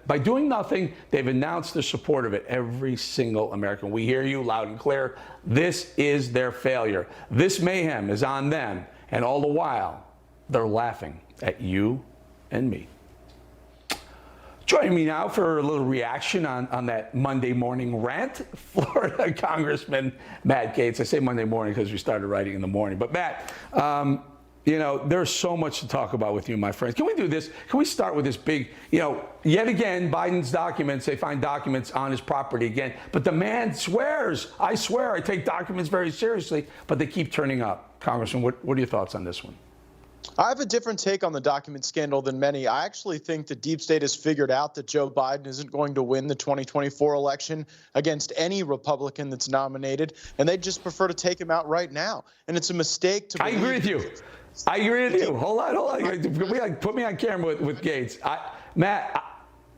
by doing nothing, they've announced their support of it. Every single American. We hear you loud and clear. This is their failure. This mayhem is on them. And all the while, they're laughing at you and me. Joining me now for a little reaction on that Monday morning rant, Florida Congressman Matt Gaetz. I say Monday morning because we started writing in the morning. But Matt, you know, there's so much to talk about with you, my friends. Can we do this? Can we start with this big, you know, yet again, Biden's documents, they find documents on his property again. But the man swears, I swear, I take documents very seriously, but they keep turning up. Congressman, what are your thoughts on this one? I have a different take on the document scandal than many. I actually think the deep state has figured out that Joe Biden isn't going to win the 2024 election against any Republican that's nominated, and they just prefer to take him out right now. And it's a mistake to believe. I agree with you. I agree with you. Hold on. Put me on camera with Gaetz. Matt,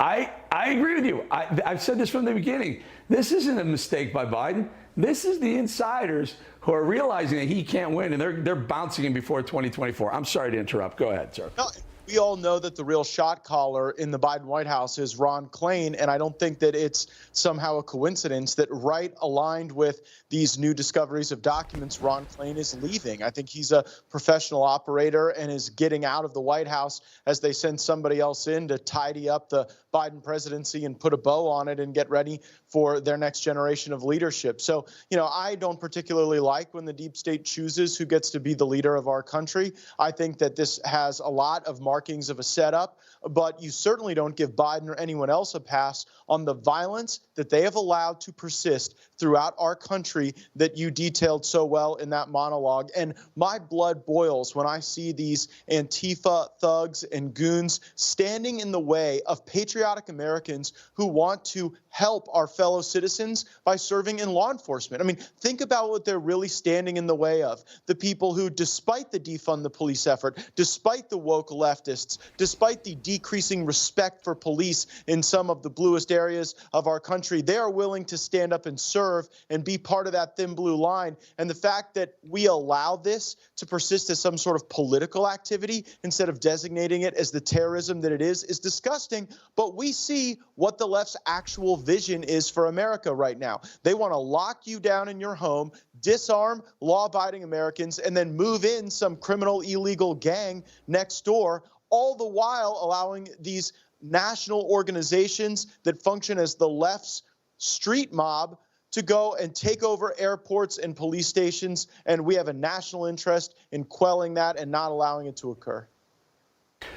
I agree with you. I've said this from the beginning. This isn't a mistake by Biden. This is the insiders who are realizing that he can't win, and they're bouncing him before 2024. I'm sorry to interrupt. Go ahead, sir. No, we all know that the real shot caller in the Biden White House is Ron Klain, and I don't think that it's somehow a coincidence that right aligned with these new discoveries of documents, Ron Klain is leaving. I think he's a professional operator and is getting out of the White House as they send somebody else in to tidy up the Biden presidency and put a bow on it and get ready for their next generation of leadership. So, you know, I don't particularly like when the deep state chooses who gets to be the leader of our country. I think that this has a lot of markings of a setup, but you certainly don't give Biden or anyone else a pass on the violence that they have allowed to persist throughout our country that you detailed so well in that monologue. And my blood boils when I see these Antifa thugs and goons standing in the way of patriotic Americans who want to help our fellow citizens by serving in law enforcement. I mean, think about what they're really standing in the way of. The people who, despite the defund the police effort, despite the woke leftists, despite the decreasing respect for police in some of the bluest areas of our country, they are willing to stand up and serve and be part of that thin blue line. And the fact that we allow this to persist as some sort of political activity instead of designating it as the terrorism that it is disgusting. But we see what the left's actual vision is for America right now. They want to lock you down in your home, disarm law-abiding Americans, and then move in some criminal illegal gang next door, all the while allowing these national organizations that function as the left's street mob to go and take over airports and police stations. And we have a national interest in quelling that and not allowing it to occur.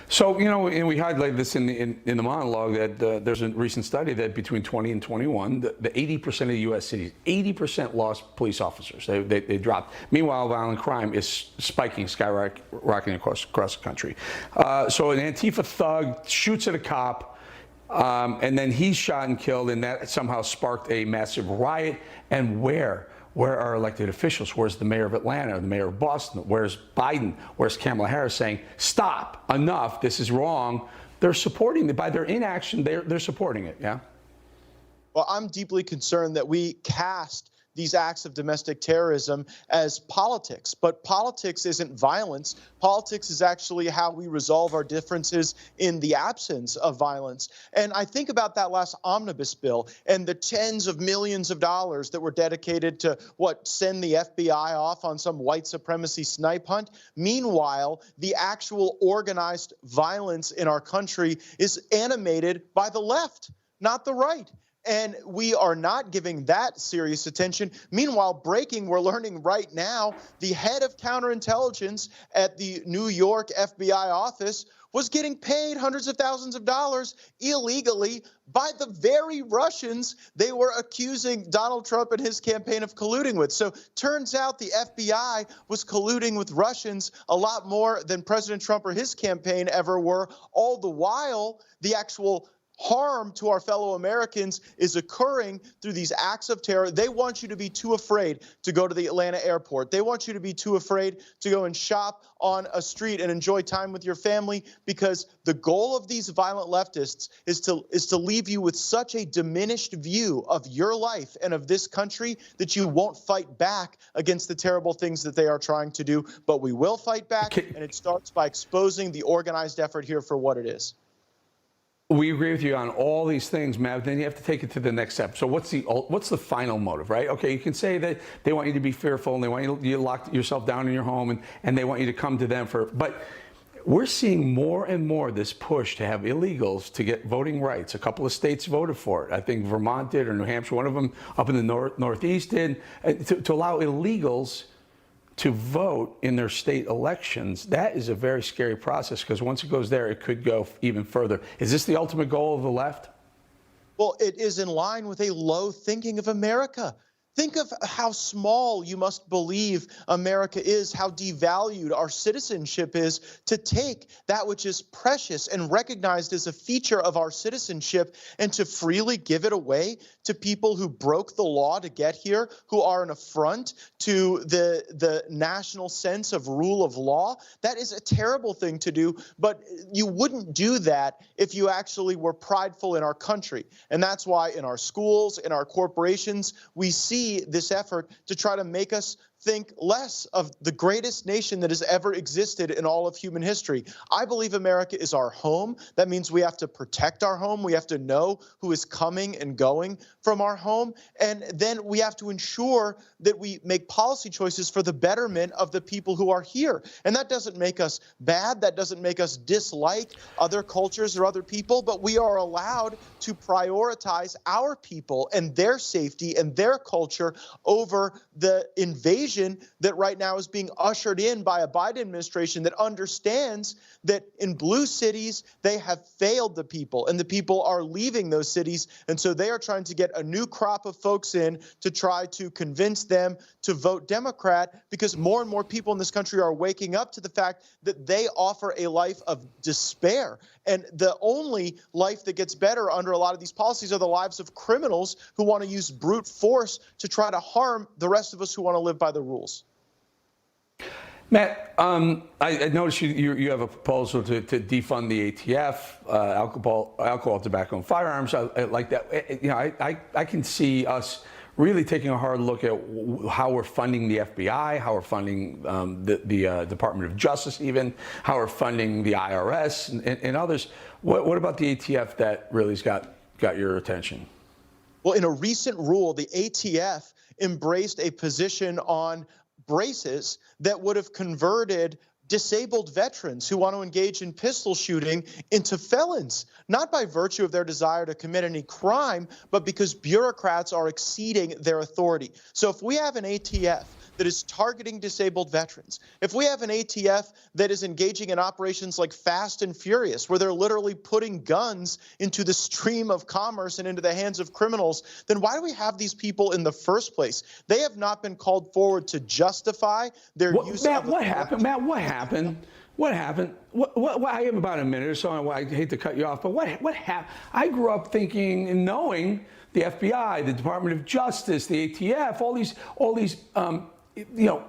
So, you know, and we highlighted this in the monologue that there's a recent study that between 20 and 21, the 80% of the U.S. cities, 80% lost police officers. They dropped. Meanwhile, violent crime is spiking, skyrocketing across the country. So an Antifa thug shoots at a cop, and then he's shot and killed, and that somehow sparked a massive riot. And where are elected officials? Where's the mayor of Atlanta, the mayor of Boston? Where's Biden? Where's Kamala Harris saying, stop, enough, this is wrong? They're supporting it. By their inaction, they're supporting it, yeah? Well, I'm deeply concerned that we cast these acts of domestic terrorism as politics. But politics isn't violence. Politics is actually how we resolve our differences in the absence of violence. And I think about that last omnibus bill and the tens of millions of dollars that were dedicated to send the FBI off on some white supremacy snipe hunt. Meanwhile, the actual organized violence in our country is animated by the left, not the right. And we are not giving that serious attention. Meanwhile, we're learning right now, the head of counterintelligence at the New York FBI office was getting paid hundreds of thousands of dollars illegally by the very Russians they were accusing Donald Trump and his campaign of colluding with. So turns out the FBI was colluding with Russians a lot more than President Trump or his campaign ever were. All the while, the actual harm to our fellow Americans is occurring through these acts of terror. They want you to be too afraid to go to the Atlanta airport. They want you to be too afraid to go and shop on a street and enjoy time with your family, because the goal of these violent leftists is to leave you with such a diminished view of your life and of this country that you won't fight back against the terrible things that they are trying to do. But we will fight back, and it starts by exposing the organized effort here for what it is. We agree with you on all these things, Matt. Then you have to take it to the next step. So what's the final motive, right? Okay, you can say that they want you to be fearful and they want you to lock yourself down in your home and they want you to come to them for. But we're seeing more and more this push to have illegals to get voting rights. A couple of states voted for it. I think Vermont did, or New Hampshire, one of them up in the Northeast did, to allow illegals to vote in their state elections. That is a very scary process, because once it goes there, it could go even further. Is this the ultimate goal of the left? Well, it is in line with a low thinking of America. Think of how small you must believe America is, how devalued our citizenship is, to take that which is precious and recognized as a feature of our citizenship and to freely give it away to people who broke the law to get here, who are an affront to the national sense of rule of law. That is a terrible thing to do, but you wouldn't do that if you actually were prideful in our country. And that's why in our schools, in our corporations, we see this effort to try to make us think less of the greatest nation that has ever existed in all of human history. I believe America is our home. That means we have to protect our home. We have to know who is coming and going from our home. And then we have to ensure that we make policy choices for the betterment of the people who are here. And that doesn't make us bad. That doesn't make us dislike other cultures or other people, but we are allowed to prioritize our people and their safety and their culture over the invasion that right now is being ushered in by a Biden administration that understands that in blue cities, they have failed the people, and the people are leaving those cities. And so they are trying to get a new crop of folks in to try to convince them to vote Democrat, because more and more people in this country are waking up to the fact that they offer a life of despair. And the only life that gets better under a lot of these policies are the lives of criminals who want to use brute force to try to harm the rest of us who want to live by the rules. Matt, I noticed you have a proposal to defund the ATF, alcohol, tobacco, and firearms. I like that. You know, I can see us really taking a hard look at how we're funding the FBI, how we're funding the Department of Justice, even how we're funding the IRS and others. What about the ATF that really's got your attention? Well, in a recent rule, the ATF embraced a position on braces that would have converted disabled veterans who want to engage in pistol shooting into felons, not by virtue of their desire to commit any crime, but because bureaucrats are exceeding their authority. So if we have an ATF that is targeting disabled veterans, if we have an ATF that is engaging in operations like Fast and Furious, where they're literally putting guns into the stream of commerce and into the hands of criminals, then why do we have these people in the first place? They have not been called forward to justify their use Matt, of what happened? Matt, what happened? What happened? I have about a minute or so. I hate to cut you off, but what happened? I grew up thinking and knowing the FBI, the Department of Justice, the ATF, all these you know,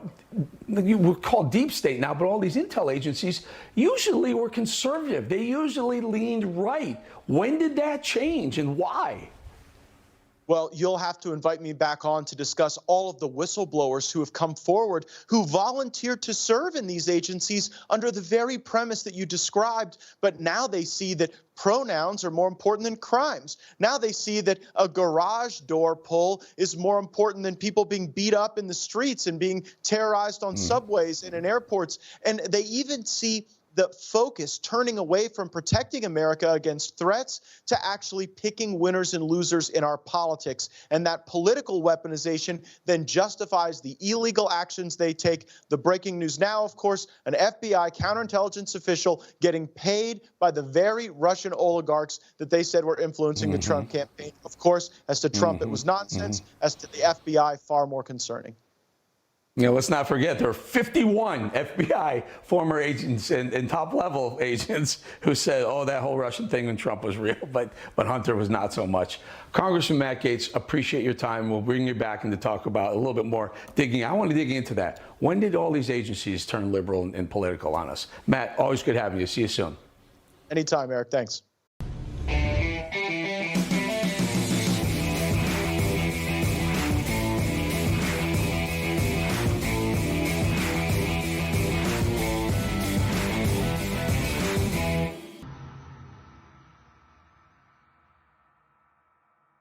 you would call deep state now, but all these intel agencies usually were conservative. They usually leaned right. When did that change and why? Well, you'll have to invite me back on to discuss all of the whistleblowers who have come forward, who volunteered to serve in these agencies under the very premise that you described. But now they see that pronouns are more important than crimes. Now they see that a garage door pull is more important than people being beat up in the streets and being terrorized on subways and in airports. And they even see the focus turning away from protecting America against threats to actually picking winners and losers in our politics. And that political weaponization then justifies the illegal actions they take. The breaking news now, of course, an FBI counterintelligence official getting paid by the very Russian oligarchs that they said were influencing the Trump campaign. Of course, as to Trump, it was nonsense. As to the FBI, far more concerning. You know, let's not forget there are 51 FBI former agents and top-level agents who said, "Oh, that whole Russian thing when Trump was real," but Hunter was not so much. Congressman Matt Gaetz, appreciate your time. We'll bring you back and to talk about a little bit more digging. I want to dig into that. When did all these agencies turn liberal and political on us? Matt, always good having you. See you soon. Anytime, Eric. Thanks.